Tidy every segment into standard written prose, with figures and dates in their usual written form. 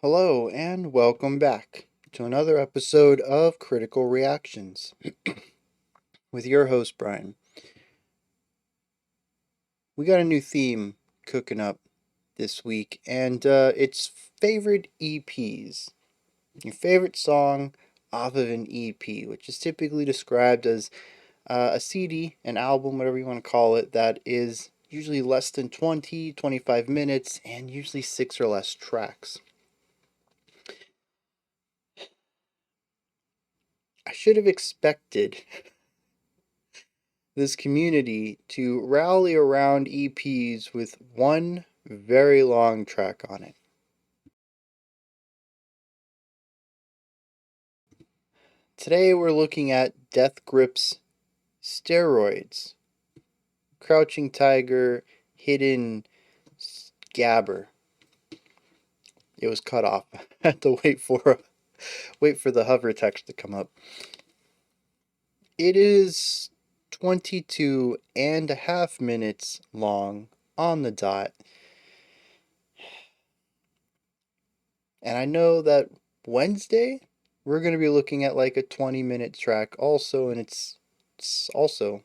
Hello, and welcome back to another episode of Critical Reactions with your host, Bryan. We got a new theme cooking up this week, and it's favorite EPs. Your favorite song off of an EP, which is typically described as a CD, an album, whatever you want to call it, that is usually less than 25 minutes and usually 6 or less tracks. I should have expected this community to rally around EPs with one very long track on it. Today we're looking at Death Grip's Steroids, Crouching Tiger, Hidden Gabber. It was cut off. I had to wait for the hover text to come up. It is 22 and a half minutes long on the dot. And I know that Wednesday we're going to be looking at like a 20-minute track also, and it's also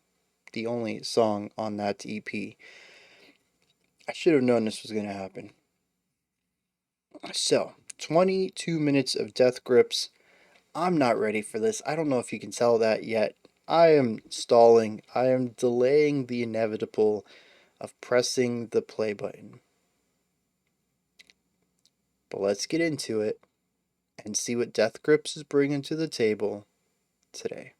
the only song on that EP. I should have known this was going to happen. So, 22 minutes of Death Grips. I'm not ready for this. I don't know if you can tell that yet. I am stalling. I am delaying the inevitable of pressing the play button. But let's get into it and see what Death Grips is bringing to the table today.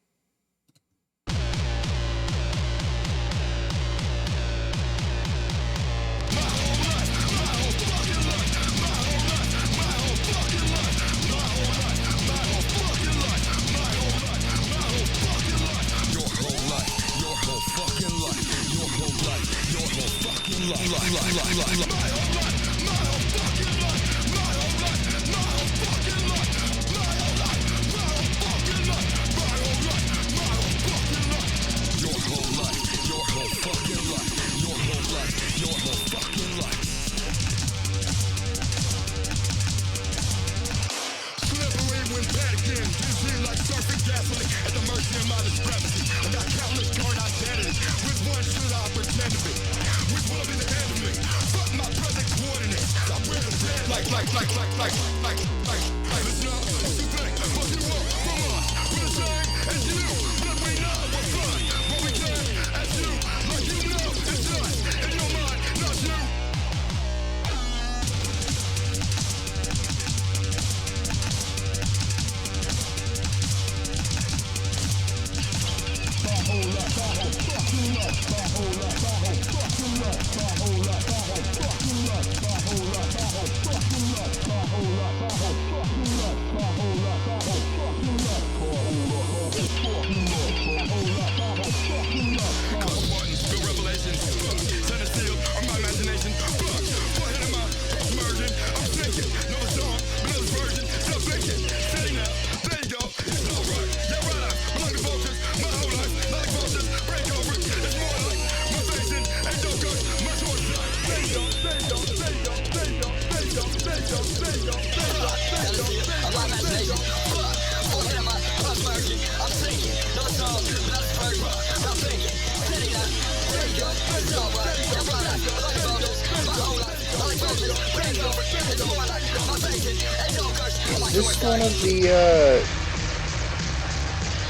Is this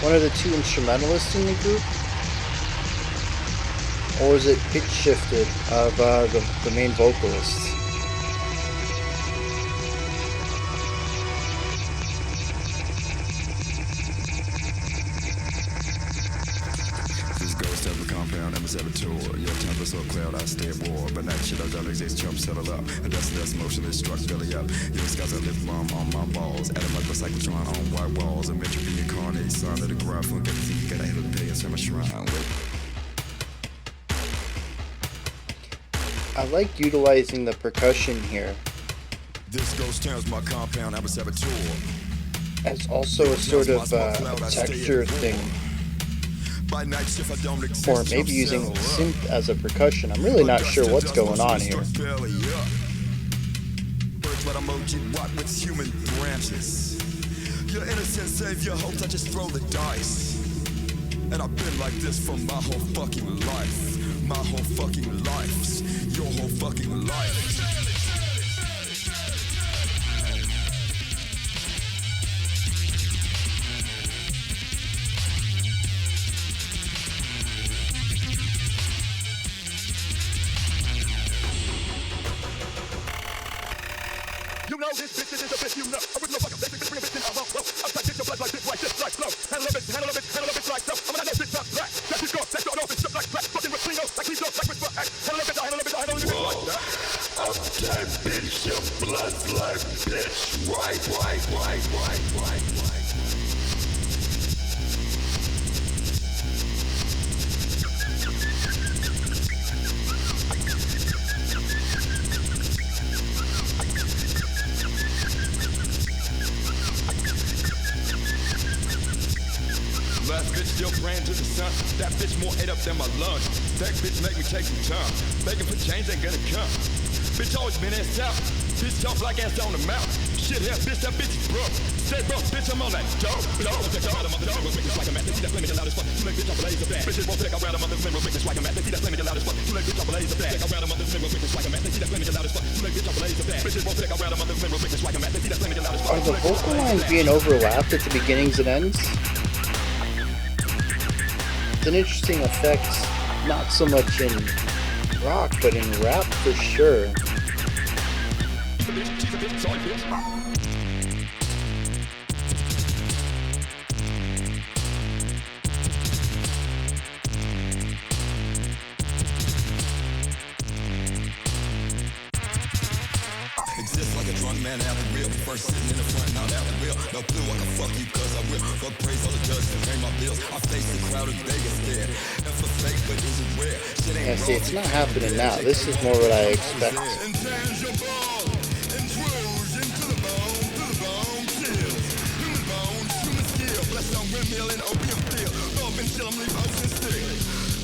one of the two instrumentalists in the group? Or is it pitch shifted of the main vocalist? This ghost of the compound, I'm a saboteur. Your temper so cloud, I stay at war. But that shit I don't exist, chump settle up. And that's motionless, struck belly up. Your skies I live bomb on my balls. Atom like a cyclotron on white walls. A metropy incarnate, son of the ground. From get the got a hell of pay and swim a shrine. I like utilizing the percussion here. This ghost town's my compound, I'm a saboteur. As also a sort of texture thing. Or maybe using synth as a percussion. I'm really not sure what's going on here. what emoji what with human branches. Your innocent savior hopes I just throw the dice. And I've been like this for my whole fucking life. My whole fucking life. Your whole fucking life. You know this bitch is a bitch, you know. Original fucking basic bitch, bring a bitch in, I won't. I'm like, get your blood like this, right, this, like, flow. Handle a bitch, handle a bitch, handle a bitch like so. I'm gonna know bitch, not black. That's his girl, that's your off, it's just like black. Fucking with Cleo, like Cleo, like Whisper, act. Handle a bitch, I handle a bitch, I handle a bitch like that. I'm that bitch, your blood like bitch. Right. Last bitch still praying to the sun. That bitch more ate up than my lungs. That bitch make me take some time. Begging for change ain't gonna come. Bitch always been ass out. Bitch tough like ass on the mouth. Shit here, bitch, that bitch is broke. Stay broke, bitch, I'm on that dope. Like a mat, they see that flame loud as fuck. You like bitch, I blaze a bag. Bitches won't take around a mother flame, make this like a mat. They see that flame loud as fuck. You like bitch, I blaze a bag. Take around a mother flame, make this like a mat. They see that flame loud as fuck. You like bitch, I blaze a bag. Bitches won't take around a mother flame, make this like a mat. They see that flame loud as fuck. Are the vocal lines being overlapped at the beginnings and ends? It's an interesting effect, not so much in rock, but in rap for sure. Exist like a drunk man out the wheel. First sitting in the front, not out the wheel. No clue I can fuck you cause I will. Fuck praise all the judges and pay my bills. I face the crowd in Vegas scared. And for fake, but is it rare? Shit ain't Yeah, see, it's not happening now. This is more what I expect. Intangible, intrusion to the bone chills. Human bones, human skill. Blessed on windmill and opium field. Bump and chill, I'm leave ocean still.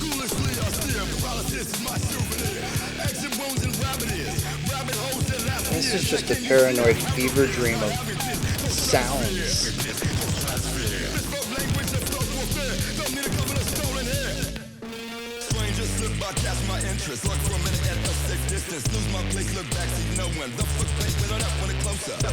Ghoulishly austere, paralysis is my souvenir. Exit wounds and rabbit ears. Rabbit holes that last This is just a paranoid fever dream of sounds. Strangers slip by, catch my interest. Look for a minute at a safe distance. Lose my place, look back, see no one. The fuck, wait, when on that, when it closer. The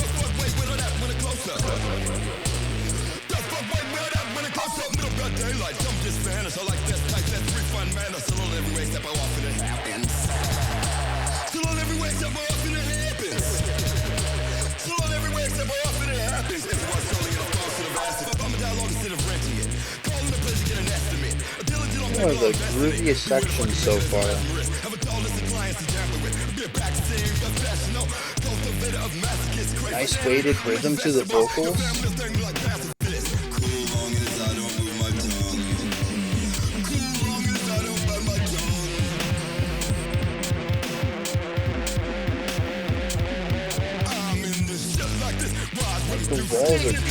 fuck, wait, when on that, when it closer. The fuck, wait, when on that, when it closer. Middle of daylight, some just vanish. I like that type, that free fun manner. Still on every way, step I walk and it happens. Still on every way, step I walk and it happens. Still on every way, step I walk and it happens. If it was solely in a false to the vast. If I'm a dialogue instead of renting it. Calling the place to get an estimate. One of the grooviest sections so far. Nice weighted rhythm to the vocals. The walls are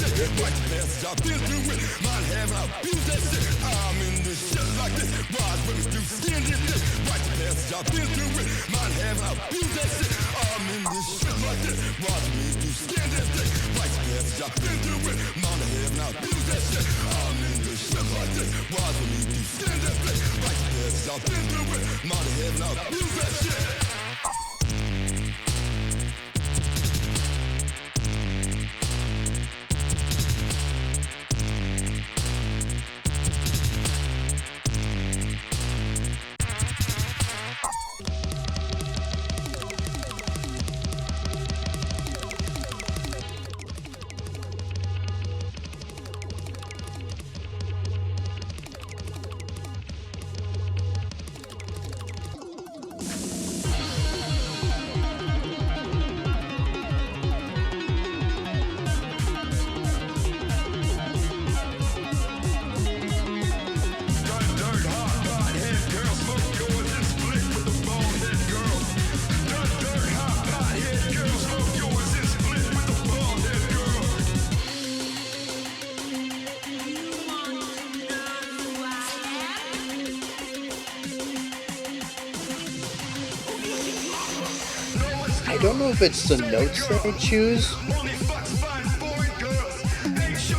I don't know if it's the notes they choose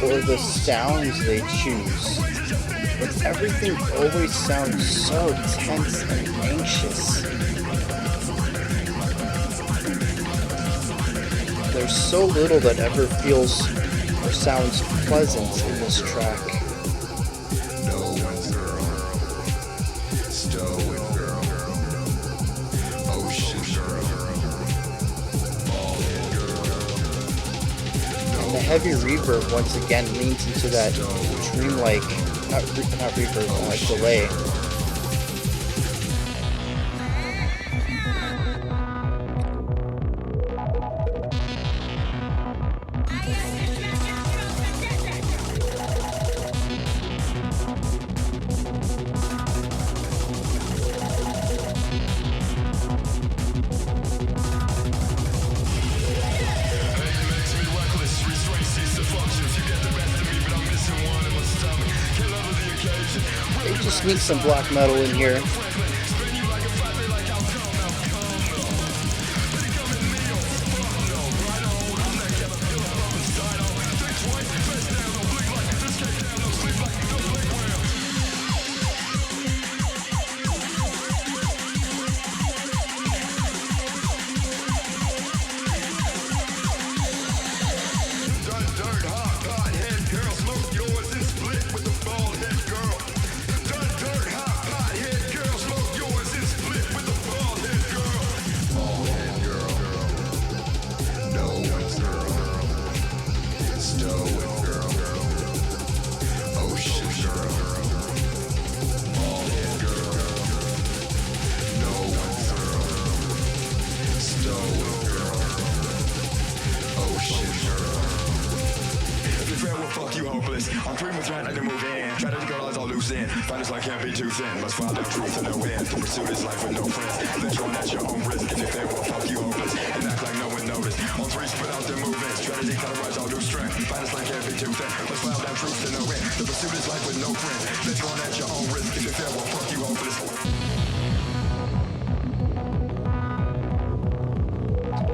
or the sounds they choose, but everything always sounds so tense and anxious. There's so little that ever feels or sounds pleasant in this track. And the heavy reverb once again leans into that dreamlike, not reverb, like delay. They just sneak some black metal in here. I'm dreaming with trying to move in. Try to girl eyes all loose in. Find us like can't be too thin. Let's find out truth and no end. To pursue this life with no friends. Venturing at your own risk. If you fail, well, fuck you hopeless. And act like no one noticed. On three, spit out their movements. Strategy kind of rise all due strength. Find us like can't be too thin. Let's find out truth and no end. To pursue this life with no friends. Venturing at your own risk. If you fail, well, fuck you hopeless.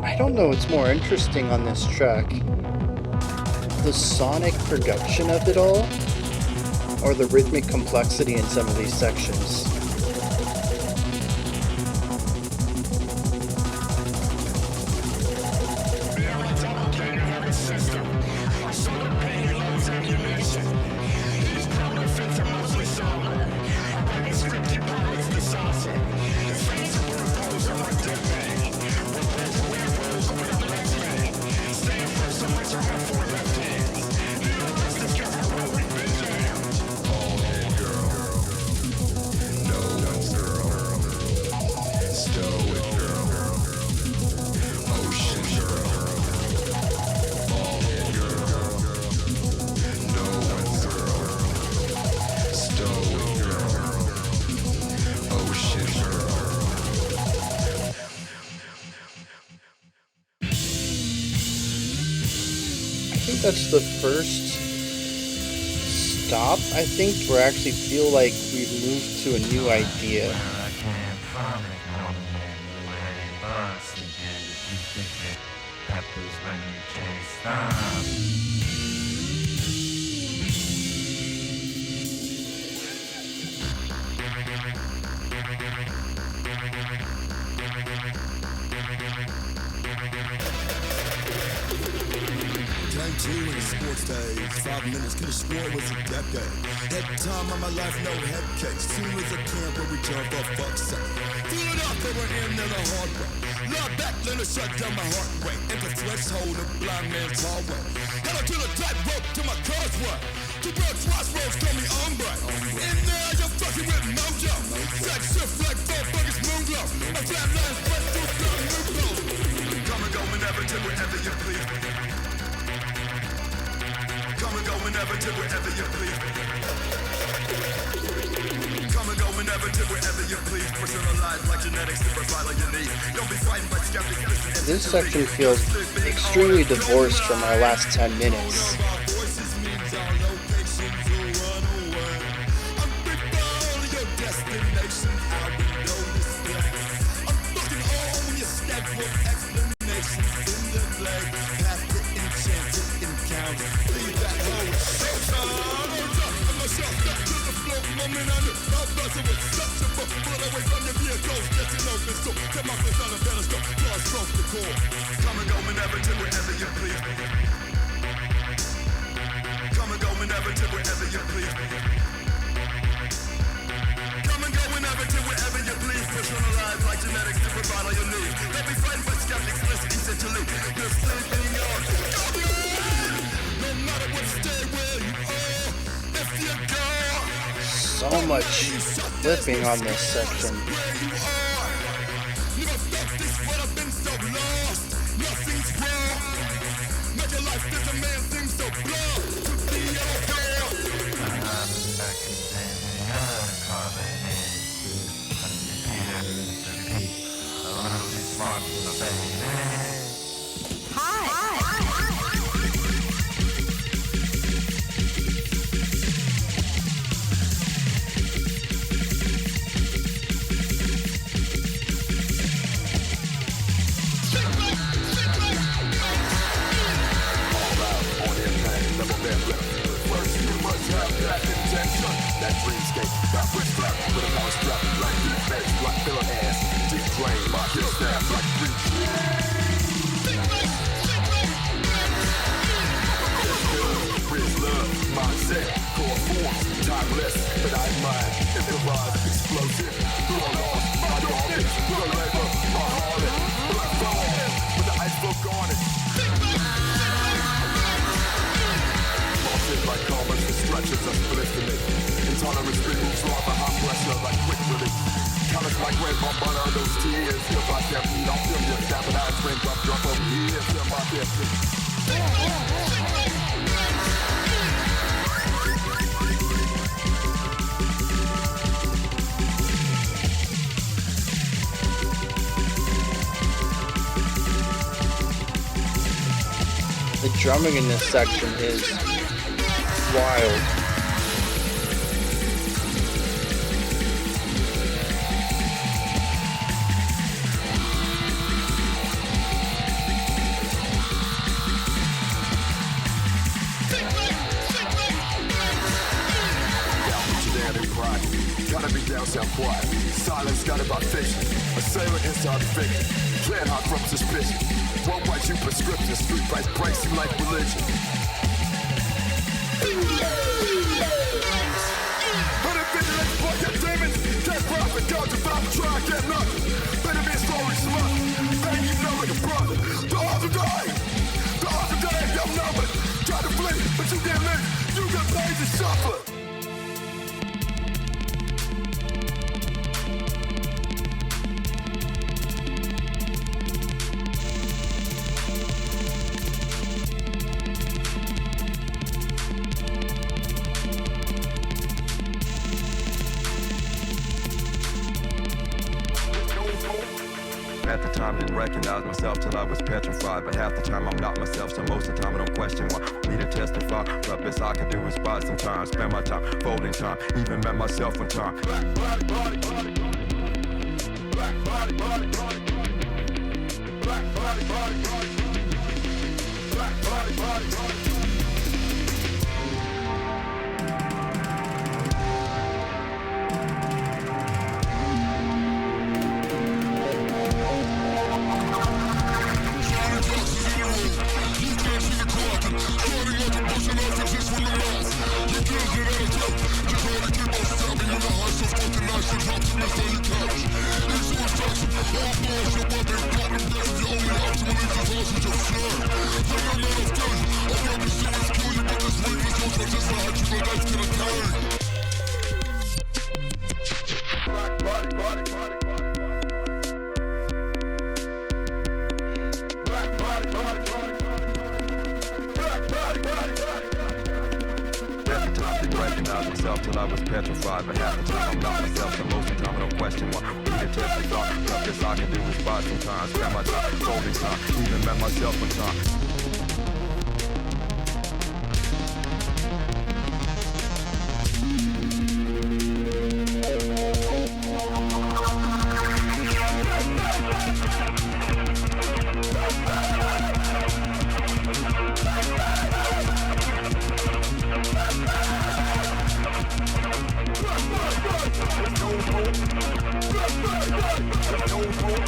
I don't know what's more interesting on this track. The sonic production of it all, or the rhythmic complexity in some of these sections. I think that's the first stop, I think, where I actually feel like we've moved to a new idea. Two in the sports days, 5 minutes, could've swore it was a decade. That time of my life, no head case. Soon as I can, where we jump, for fuck's sake. Feel it up, over in the hard way. Love back, let it shut down my heart rate. And the threshold of blind man's hallway. Head up to the tightrope to my causeway. Two birds, crossroads, call me hombre. In there, you're fucking with mojo. Sex shift like four buggers, moon glow. My flat lines, fresh through strong new clothes. Come and go whenever, to wherever you please. Come and go whenever, to wherever you please. Come and go whenever, to wherever you please. Personalized like genetics to provide all you need. Don't be frightened by skeptics. This section feels extremely divorced from our last 10 minutes. So get my face on the pedestal, till I stroke the core. Come and go whenever to wherever you please. Come and go whenever to wherever you please. Come and go whenever to wherever you please. Personalized like genetics to provide all your needs. Don't be frightened by skeptics, listen essentially. You're sleeping on. No matter what, stay where you are. If you go. So much flipping on this section. The drumming in this section is wild. Gotta be down south quiet. Silence got about fiction. A sailor inside the fiction. Playing hot from suspicion. Won't write you prescription. Street price price you like religion. But if it is for your demons, get profit, God to find try, get nothing. Better be a story smart. Bang you know like a brother. The other day, I'm numbered. Try to flee, but you can't live. You get paid to suffer. At the time, didn't recognize myself till I was petrified. But half the time, I'm not myself, so most of the time, I don't question why. Me to testify, the best I can do is buy some time. Spend my time folding time, even met myself one time. Black body, body, body, black body, body, body, black body, body, body, black body, body, body. Till I was petrified, but half the time I'm not myself, so most of the time I don't question why. We can test the thought, the best I can do is buy some time, spend my time, folding time, even met myself one time. There's no hope.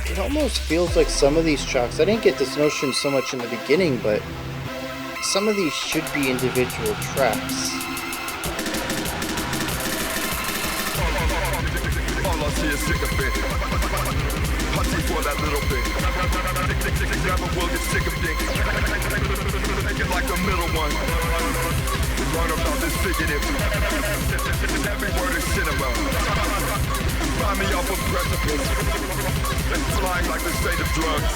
It almost feels like some of these tracks, I didn't get this notion so much in the beginning, but some of these should be individual tracks. All I see is sycophant. Hunting for that little bit. Never will get sick of things. Make it like the middle one. Learn about this figurative. Every word is cinema. Find me off a precipice. And flying like the state of drugs.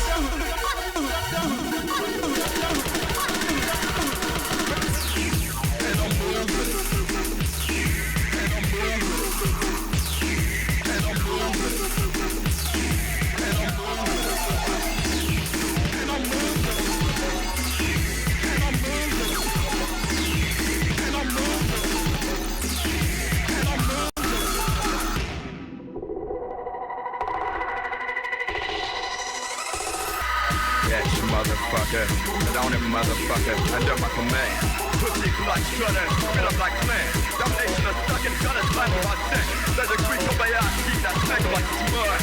Motherfucker, get on it, motherfucker, under my command. Pussy like shudder, fill up like clan. Domination of stuck in gunners, life of our sin. There's a creek over your feet that smack like mud.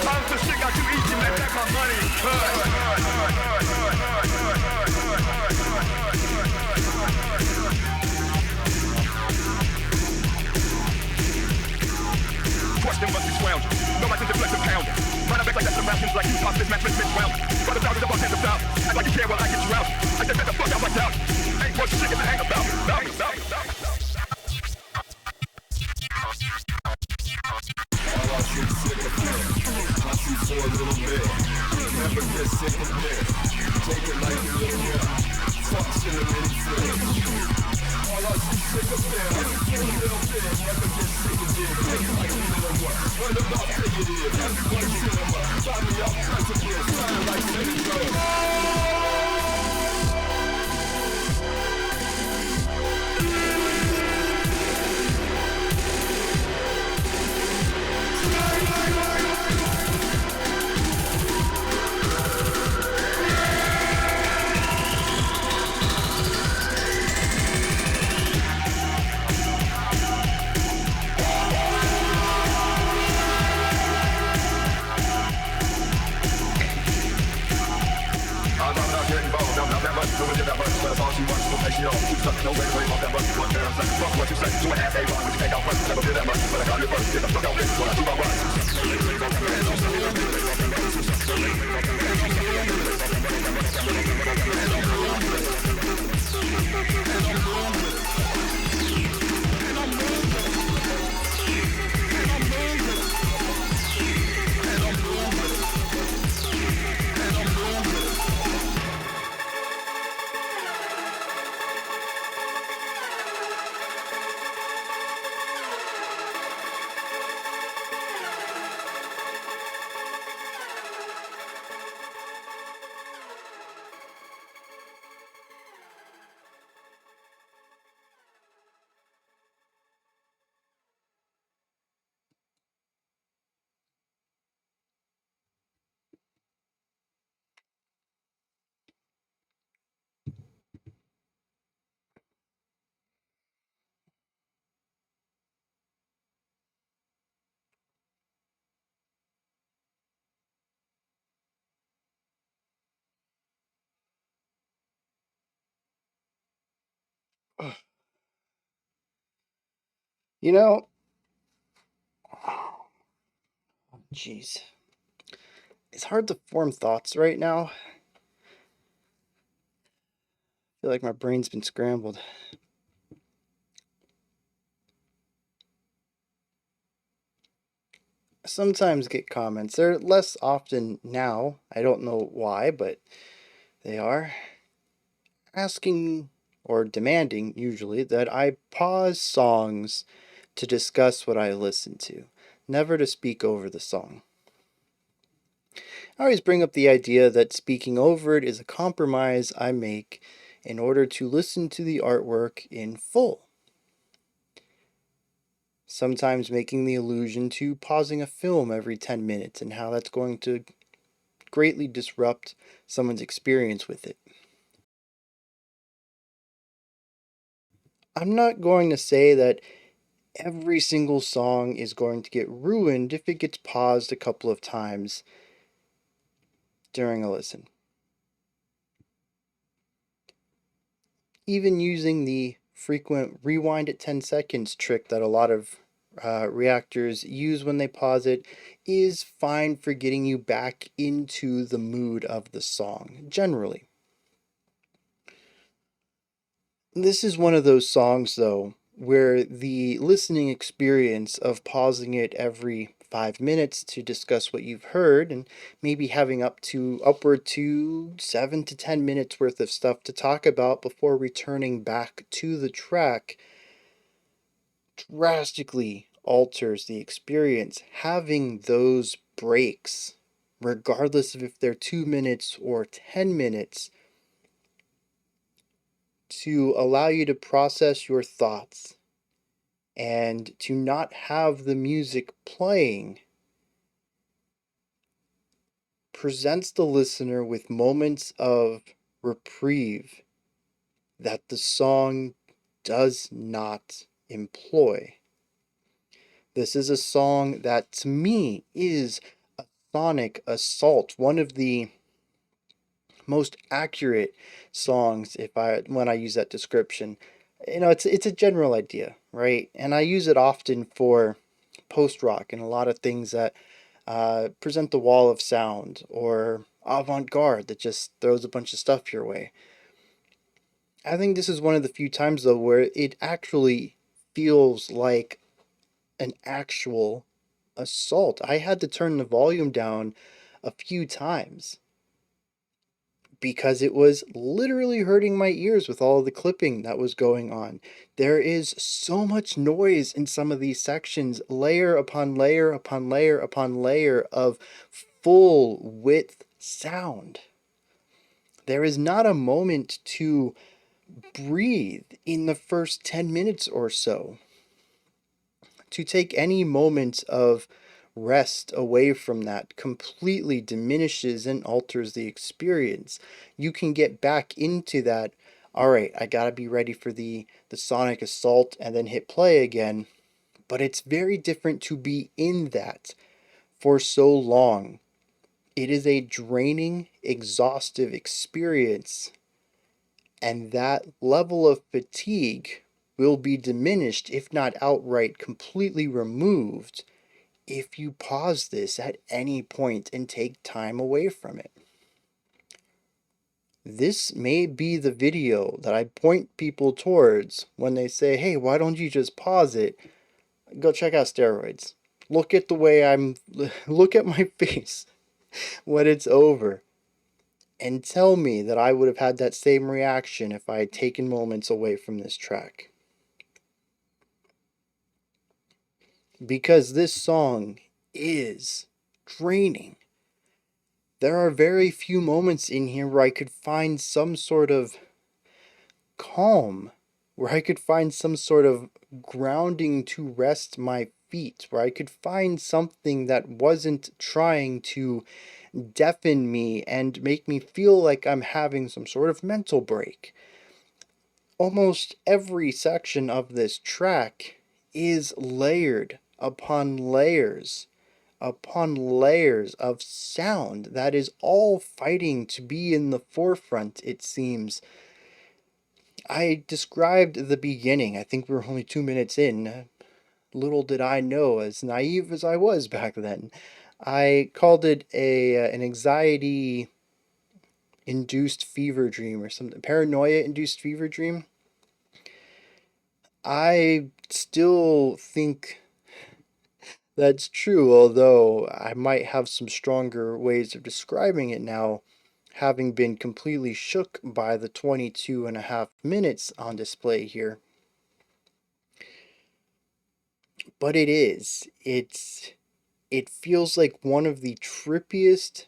I'm so shit got too easy, man, back my money. Question must be scrounging. No license to flex and pound it. Run back like that surroundings like you toss this match, bitch, round. Run about it, the buck and the south. Act like you care, well, I get you out. I said, get the fuck out like that. Ain't much shit to hang about. All I see is sycophant. I see for a little bit. Never get sick of it. Take it like a little bit. Fucks in the mini fridge. All I see is sycophant. I see for a little bit. Never get sick of it. Take it like a little one. Run about figurative. Everyone cinema. Find me off precipice. Flying like city drugs. You know, jeez. It's hard to form thoughts right now. I feel like my brain's been scrambled. I sometimes get comments. They're less often now. I don't know why, but they are asking or demanding, usually, that I pause songs to discuss what I listen to, never to speak over the song. I always bring up the idea that speaking over it is a compromise I make in order to listen to the artwork in full. Sometimes making the allusion to pausing a film every 10 minutes and how that's going to greatly disrupt someone's experience with it. I'm not going to say that every single song is going to get ruined if it gets paused a couple of times during a listen. Even using the frequent rewind at 10 seconds trick that a lot of reactors use when they pause it is fine for getting you back into the mood of the song, generally. This is one of those songs, though, where the listening experience of pausing it every 5 minutes to discuss what you've heard and maybe having upward to 7 to 10 minutes worth of stuff to talk about before returning back to the track drastically alters the experience. Having those breaks, regardless of if they're 2 minutes or 10 minutes, to allow you to process your thoughts and to not have the music playing presents the listener with moments of reprieve that the song does not employ. This is a song that to me is a sonic assault, one of the most accurate songs if I when I use that description. It's a general idea, right? And I use it often for post rock and a lot of things that present the wall of sound or avant garde that just throws a bunch of stuff your way. I think this is one of the few times though where it actually feels like an actual assault. I had to turn the volume down a few times because it was literally hurting my ears with all the clipping that was going on. There is so much noise in some of these sections, layer upon layer upon layer upon layer of full width sound. There is not a moment to breathe in the first 10 minutes or so. To take any moment of rest away from that completely diminishes and alters the experience. You can get back into that, all right, I gotta be ready for the sonic assault and then hit play again. But it's very different to be in that for so long. It is a draining, exhaustive experience, and that level of fatigue will be diminished, if not outright completely removed, if you pause this at any point and take time away from it. This may be the video that I point people towards when they say, hey, why don't you just pause it? Go check out Steroids. Look at the way look at my face when it's over. And tell me that I would have had that same reaction if I had taken moments away from this track. Because this song is draining. There are very few moments in here where I could find some sort of calm, where I could find some sort of grounding to rest my feet, where I could find something that wasn't trying to deafen me and make me feel like I'm having some sort of mental break. Almost every section of this track is layered upon layers of sound that is all fighting to be in the forefront, it seems. I described the beginning, I think we were only 2 minutes in. Little did I know, as naive as I was back then, I called it an anxiety induced fever dream or something, paranoia induced fever dream. I still think that's true, although I might have some stronger ways of describing it now, having been completely shook by the 22 and a half minutes on display here. But it feels like one of the trippiest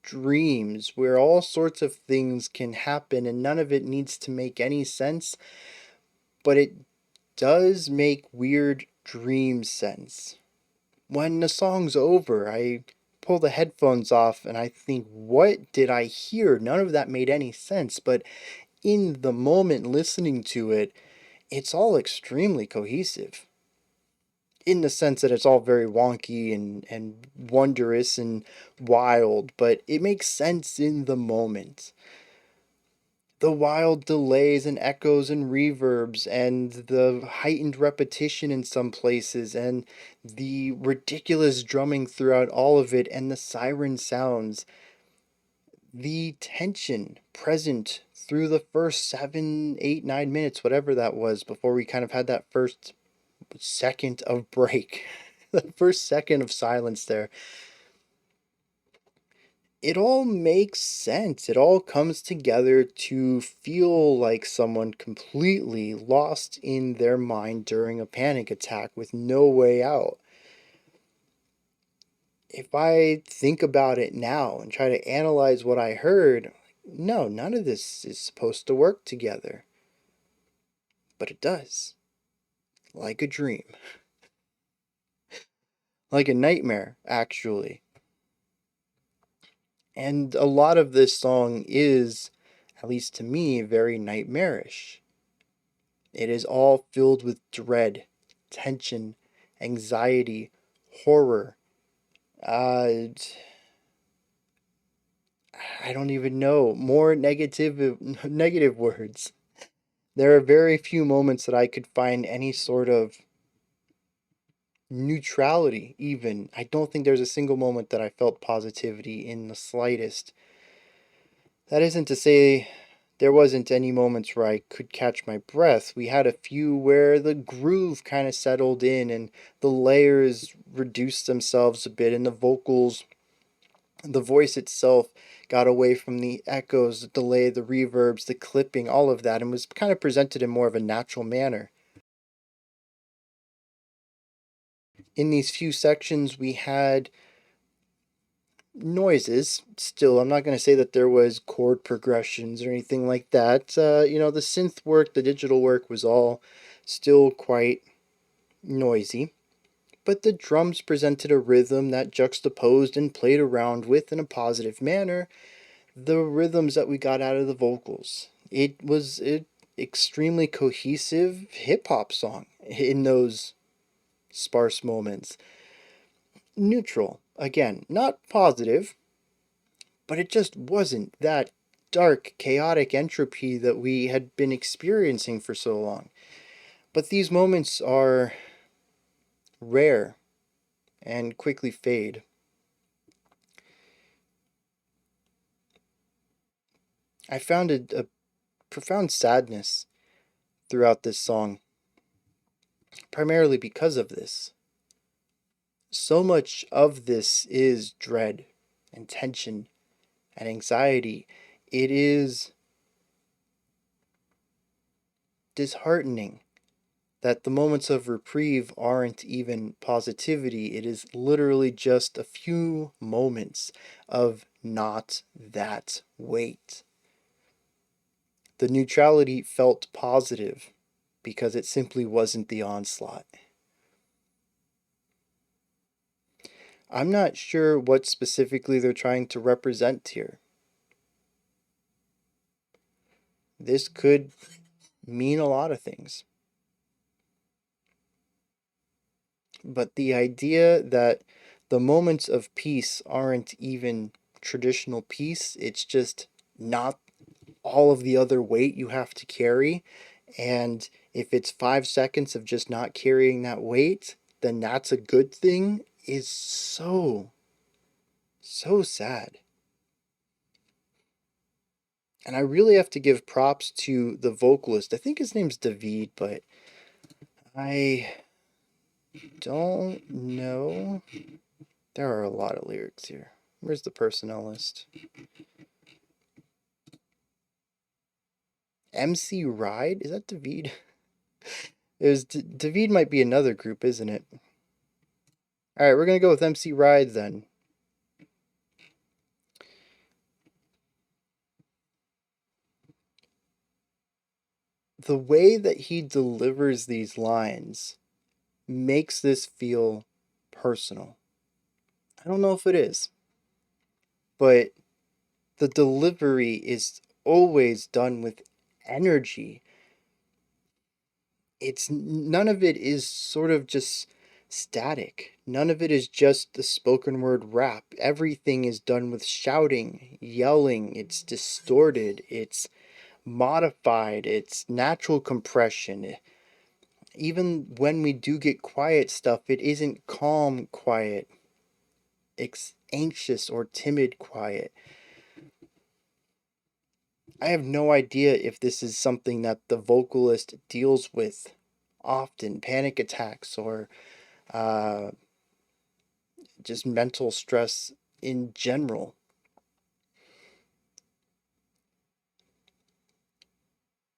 dreams where all sorts of things can happen and none of it needs to make any sense, but it does make weird dream sense. When the song's over, I pull the headphones off and I think, what did I hear? None of that made any sense, but in the moment listening to it, it's all extremely cohesive. In the sense that it's all very wonky and wondrous and wild, but it makes sense in the moment. The wild delays and echoes and reverbs and the heightened repetition in some places and the ridiculous drumming throughout all of it and the siren sounds, the tension present through the first 7, 8, 9 minutes, whatever that was, before we kind of had that first second of break, the first second of silence there. It all makes sense. It all comes together to feel like someone completely lost in their mind during a panic attack with no way out. If I think about it now and try to analyze what I heard, no, none of this is supposed to work together. But it does. Like a dream. Like a nightmare, actually. And a lot of this song is, at least to me, very nightmarish. It is all filled with dread, tension, anxiety, horror. I don't even know. More negative words. There are very few moments that I could find any sort of neutrality, even. I don't think there's a single moment that I felt positivity in the slightest. That isn't to say there wasn't any moments where I could catch my breath. We had a few where the groove kind of settled in and the layers reduced themselves a bit and the voice itself got away from the echoes, the delay, the reverbs, the clipping, all of that, and was kind of presented in more of a natural manner. In these few sections, we had noises. Still, I'm not going to say that there was chord progressions or anything like that. The synth work, the digital work was all still quite noisy. But the drums presented a rhythm that juxtaposed and played around with in a positive manner the rhythms that we got out of the vocals. It was an extremely cohesive hip hop song in those sparse moments. Neutral, again, not positive, but it just wasn't that dark, chaotic entropy that we had been experiencing for so long. But these moments are rare and quickly fade. I found a profound sadness throughout this song, primarily because of this. So much of this is dread and tension and anxiety. It is disheartening that the moments of reprieve aren't even positivity. It is literally just a few moments of not that weight. The neutrality felt positive because it simply wasn't the onslaught. I'm not sure what specifically they're trying to represent here. This could mean a lot of things. But the idea that the moments of peace aren't even traditional peace, it's just not all of the other weight you have to carry. And if it's 5 seconds of just not carrying that weight, then that's a good thing, is so, so sad. And I really have to give props to the vocalist. I think his name's David, but I don't know. There are a lot of lyrics here. Where's the personnel list? MC Ride? Is that David? David might be another group, isn't it? Alright, we're gonna go with MC Ride then. the way that he delivers these lines makes this feel personal. I don't know if it is, but the delivery is always done with energy. It's none of it is sort of just static. None of it is just the spoken word rap. Everything is done with shouting, yelling. It's distorted. It's modified. It's natural compression. Even when we do get quiet stuff, it isn't calm quiet. It's anxious or timid quiet. I have no idea if this is something that the vocalist deals with often, panic attacks or uh, just mental stress in general.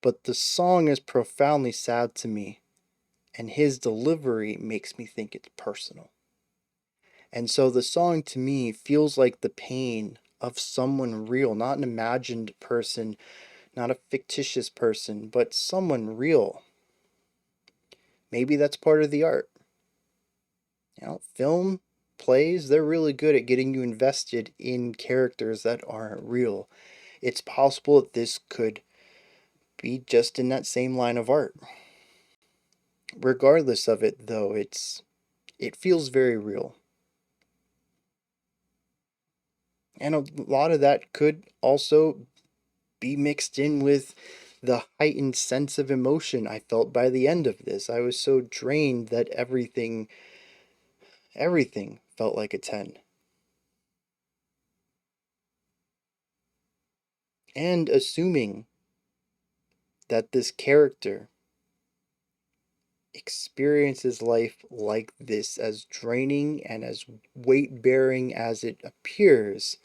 But the song is profoundly sad to me, and his delivery makes me think it's personal. And so the song to me feels like the pain of someone real, not an imagined person, not a fictitious person, but someone real. Maybe that's part of the art. Film, plays, they're really good at getting you invested in characters that aren't real. It's possible that this could be just in that same line of art. Regardless of it, though, it feels very real. And a lot of that could also be mixed in with the heightened sense of emotion I felt by the end of this. I was so drained that everything felt like a 10. And assuming that this character experiences life like this, as draining and as weight bearing as it appears,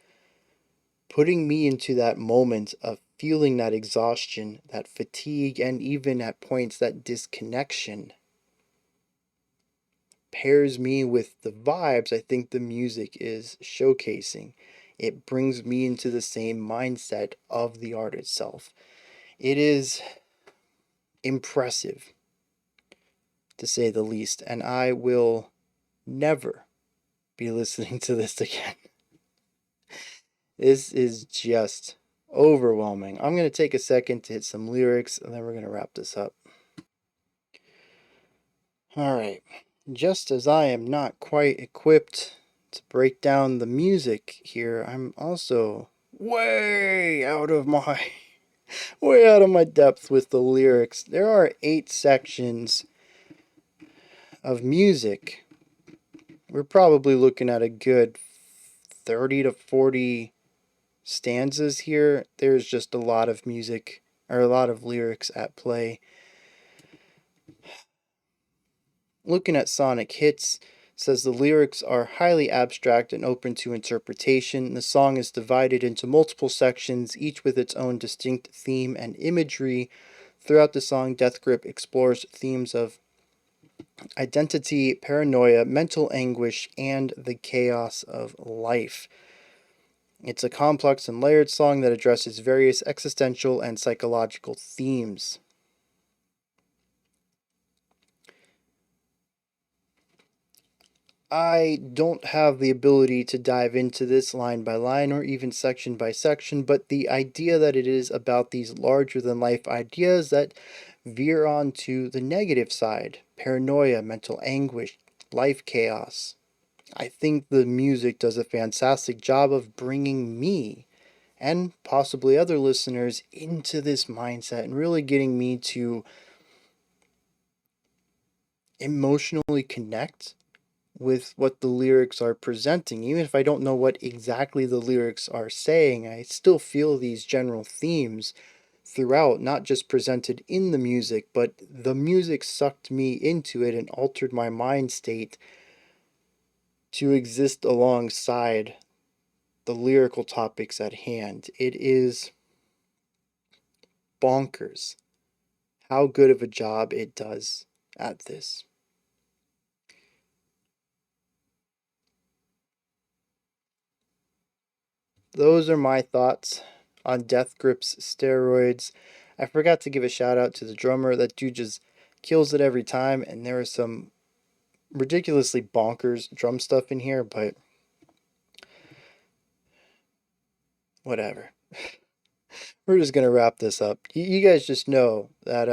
putting me into that moment of feeling that exhaustion, that fatigue, and even at points that disconnection pairs me with the vibes I think the music is showcasing. It brings me into the same mindset of the art itself. It is impressive, to say the least, and I will never be listening to this again. This is just overwhelming. I'm going to take a second to hit some lyrics and then we're going to wrap this up. Alright, just as I am not quite equipped to break down the music here, I'm also way out of my way out of my depth with the lyrics. There are 8 sections of music. We're probably looking at a good 30 to 40 stanzas here. There's just a lot of music or a lot of lyrics at play. Looking at Sonic Hits, says the lyrics are highly abstract and open to interpretation. The song is divided into multiple sections, each with its own distinct theme and imagery. Throughout the song, Death Grip explores themes of identity, paranoia, mental anguish, and the chaos of life. It's a complex and layered song that addresses various existential and psychological themes. I don't have the ability to dive into this line by line or even section by section, but the idea that it is about these larger than life ideas that veer onto the negative side, paranoia, mental anguish, life chaos. I think the music does a fantastic job of bringing me and possibly other listeners into this mindset and really getting me to emotionally connect with what the lyrics are presenting. Even if I don't know what exactly the lyrics are saying, I still feel these general themes throughout, not just presented in the music, but the music sucked me into it and altered my mind state to exist alongside the lyrical topics at hand. It is bonkers how good of a job it does at this. Those are my thoughts on Death Grip's Steroids. I forgot to give a shout out to the drummer. That dude just kills it every time, and there is some ridiculously bonkers drum stuff in here, but whatever. We're just gonna wrap this up. You guys just know that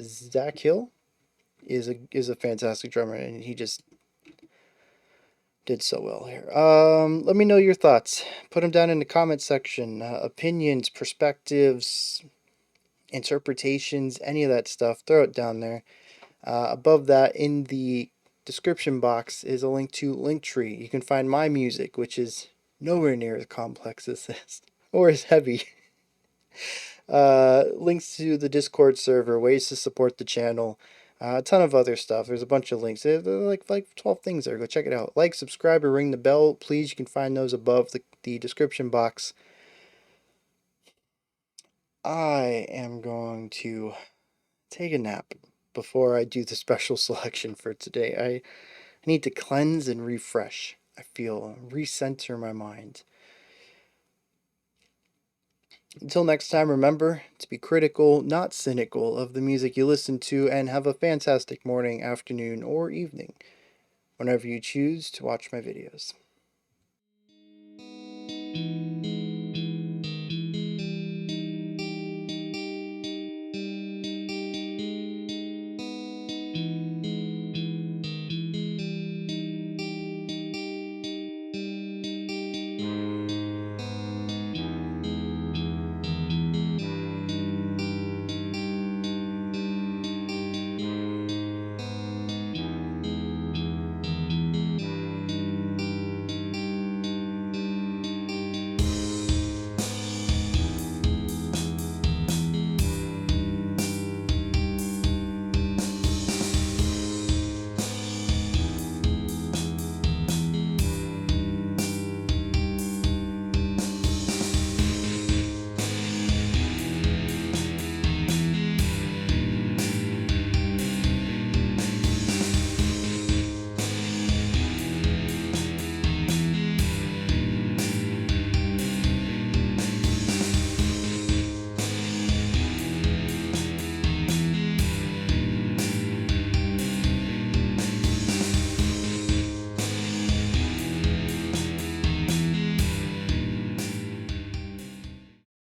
Zach Hill is a fantastic drummer, and he just did so well here. Let me know your thoughts. Put them down in the comment section. Opinions, perspectives, interpretations, any of that stuff. Throw it down there. Above that, in the description box, is a link to Linktree. You can find my music, which is nowhere near as complex as this, or as heavy. Links to the Discord server, ways to support the channel, a ton of other stuff. There's a bunch of links. There are like 12 things there. Go check it out. Like, subscribe, or ring the bell. Please, you can find those above the description box. I am going to take a nap before I do the special selection for today. I need to cleanse and refresh. I feel recenter my mind. Until next time, remember to be critical, not cynical, of the music you listen to, and have a fantastic morning, afternoon, or evening whenever you choose to watch my videos.